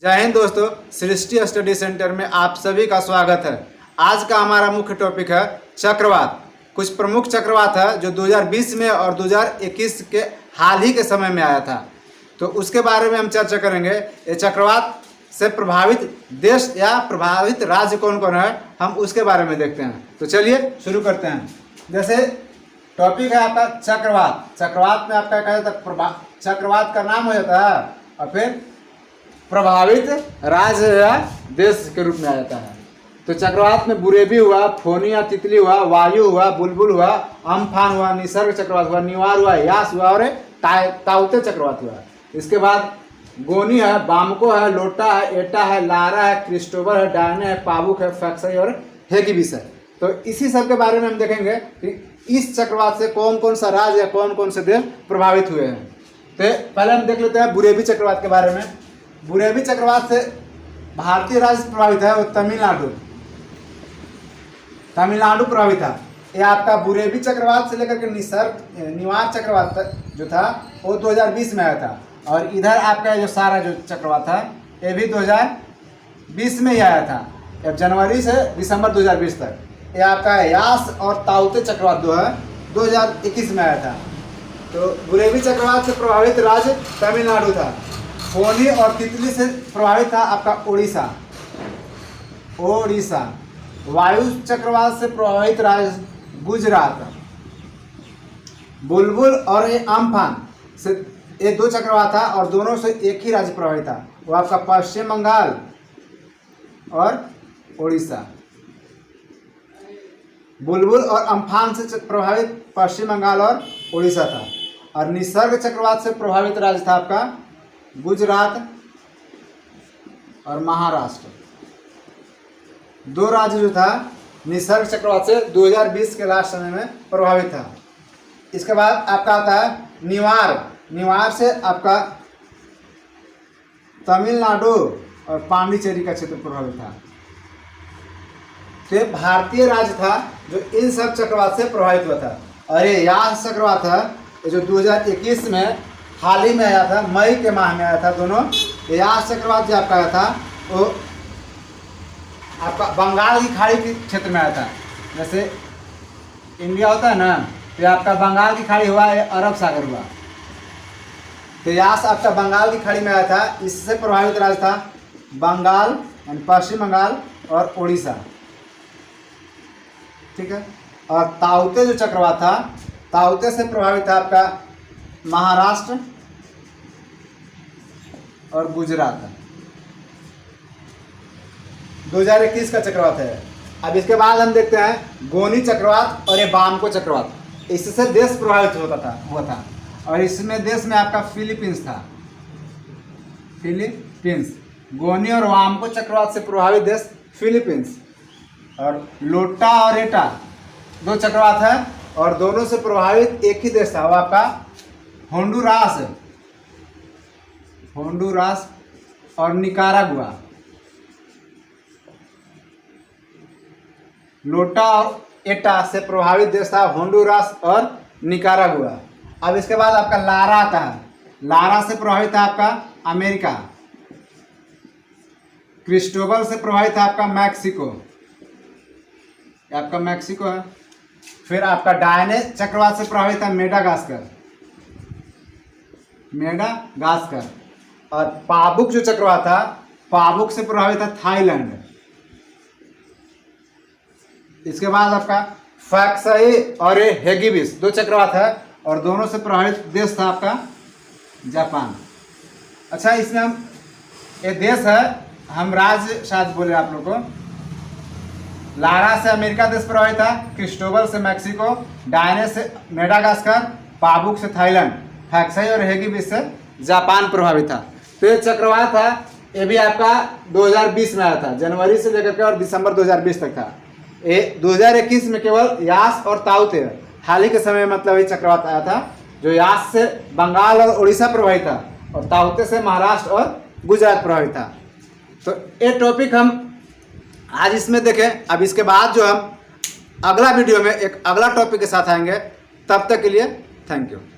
जय हिंद दोस्तों, सृष्टि study centre में आप सभी का स्वागत है। आज का हमारा मुख्य टॉपिक है चक्रवात। कुछ प्रमुख चक्रवात है जो 2020 में और 2021 के हाल ही के समय में आया था, तो उसके बारे में हम चर्चा करेंगे। ये चक्रवात से प्रभावित देश या प्रभावित राज्य कौन कौन है, हम उसके बारे में देखते हैं। तो चलिए शुरू करते हैं। जैसे टॉपिक है आपका चक्रवात। चक्रवात में आपका क्या जाता है, चक्रवात का नाम हो जाता है और फिर प्रभावित राज्य या देश के रूप में आ जाता है। तो चक्रवात में बुरेवी हुआ, फोनी या तितली हुआ, वायु हुआ, बुलबुल हुआ, अम्फान हुआ, निसर्ग चक्रवात हुआ, निवार हुआ, यास हुआ और ताउते चक्रवात हुआ। इसके बाद गोनी है, बामको है, लोटा है, एटा है, लारा है, क्रिस्टोबर है, डायने है, पाबुक है, फैक्सई और हेगिबिस है। तो इसी सब के बारे में हम देखेंगे कि इस चक्रवात से कौन कौन सा राज्य या कौन कौन से देश प्रभावित हुए हैं। तो पहले हम देख लेते हैं बुरेवी चक्रवात के बारे में। बुरेवी चक्रवात से भारतीय राज्य प्रभावित है, वो तमिलनाडु प्रभावित था। ये आपका बुरेवी चक्रवात से लेकर के निवार चक्रवात जो था वो 2020 में आया था, और इधर आपका जो सारा जो चक्रवात था ये भी 2020 में ही आया था, अब जनवरी से दिसंबर 2020 तक। ये आपका यास और ताउते चक्रवात जो है 2021 में आया था। तो बुरेवी चक्रवात से प्रभावित राज्य तमिलनाडु था। फोनी और तितली से प्रभावित था आपका ओडिशा। वायु चक्रवात से प्रभावित राज्य गुजरात। बुलबुल और ये अम्फान से ये दो चक्रवात था और दोनों से एक ही राज्य प्रभावित था, वो आपका पश्चिम बंगाल और ओडिशा। बुलबुल और अम्फान से प्रभावित पश्चिम बंगाल और ओडिशा था। और निसर्ग चक्रवात से प्रभावित राज्य था आपका गुजरात और महाराष्ट्र। दो राज्य जो था निसर्ग चक्रवात से 2020 के लास्ट समय में प्रभावित था। इसके बाद आपका आता है निवार से आपका तमिलनाडु और पांडिचेरी का क्षेत्र प्रभावित था। तो भारतीय राज्य था जो इन सब चक्रवात से प्रभावित हुआ था। और ये यास चक्रवात है जो 2021 में हाल ही में आया था, मई के माह में आया था दोनों। यास चक्रवात जो आपका आया था वो आपका बंगाल की खाड़ी के क्षेत्र में आया था। जैसे इंडिया होता है ना, तो आपका बंगाल की खाड़ी हुआ, ये अरब सागर हुआ। तो यास आपका बंगाल की खाड़ी में आया था। इससे प्रभावित राज्य था बंगाल यानी पश्चिम बंगाल और उड़ीसा, ठीक है। और ताउते जो चक्रवात था, ताउते से प्रभावित था आपका महाराष्ट्र और गुजरात। 2021 का चक्रवात है। अब इसके बाद हम देखते हैं गोनी चक्रवात और ये बामको चक्रवात। इससे देश प्रभावित हुआ था और इसमें देश में आपका फिलीपींस था। गोनी और वामको चक्रवात से प्रभावित देश फिलीपींस। और लोटा और एटा दो चक्रवात है और दोनों से प्रभावित एक ही देश था, वो आपका होंडुरास और निकारागुआ। लोटा और एटा से प्रभावित देश था होंडुरास और निकारागुआ। अब इसके बाद आपका लारा आता है। लारा से प्रभावित था आपका अमेरिका। क्रिस्टोबल से प्रभावित था आपका मैक्सिको है। फिर आपका डायने चक्रवात से प्रभावित था मेडागास्कर। और पाबुक जो चक्रवात था, पाबुक से प्रभावित था थाईलैंड। इसके बाद आपका फैक्सई और हेगिबिस दो चक्रवात है और दोनों से प्रभावित देश था आपका जापान। अच्छा, इसमें हम ये देश है, हम राज्य शायद बोले आप लोग को। लारा से अमेरिका देश प्रभावित था, क्रिस्टोबल से मैक्सिको, डायने से मेडागास्कर, पाबुक से थाईलैंड, फैक्सई और हेगिबिस से जापान प्रभावित था। तो ये चक्रवात था, ये भी आपका 2020 में आया था, जनवरी से लेकर के और दिसंबर 2020 तक था। ये 2021 में केवल यास और ताउते हाल ही के समय में मतलब ये चक्रवात आया था, जो यास से बंगाल और उड़ीसा प्रभावित था और ताउते से महाराष्ट्र और गुजरात प्रभावित था। तो ये टॉपिक हम आज इसमें देखें। अब इसके बाद जो हम अगला वीडियो में एक अगला टॉपिक के साथ आएंगे, तब तक के लिए थैंक यू।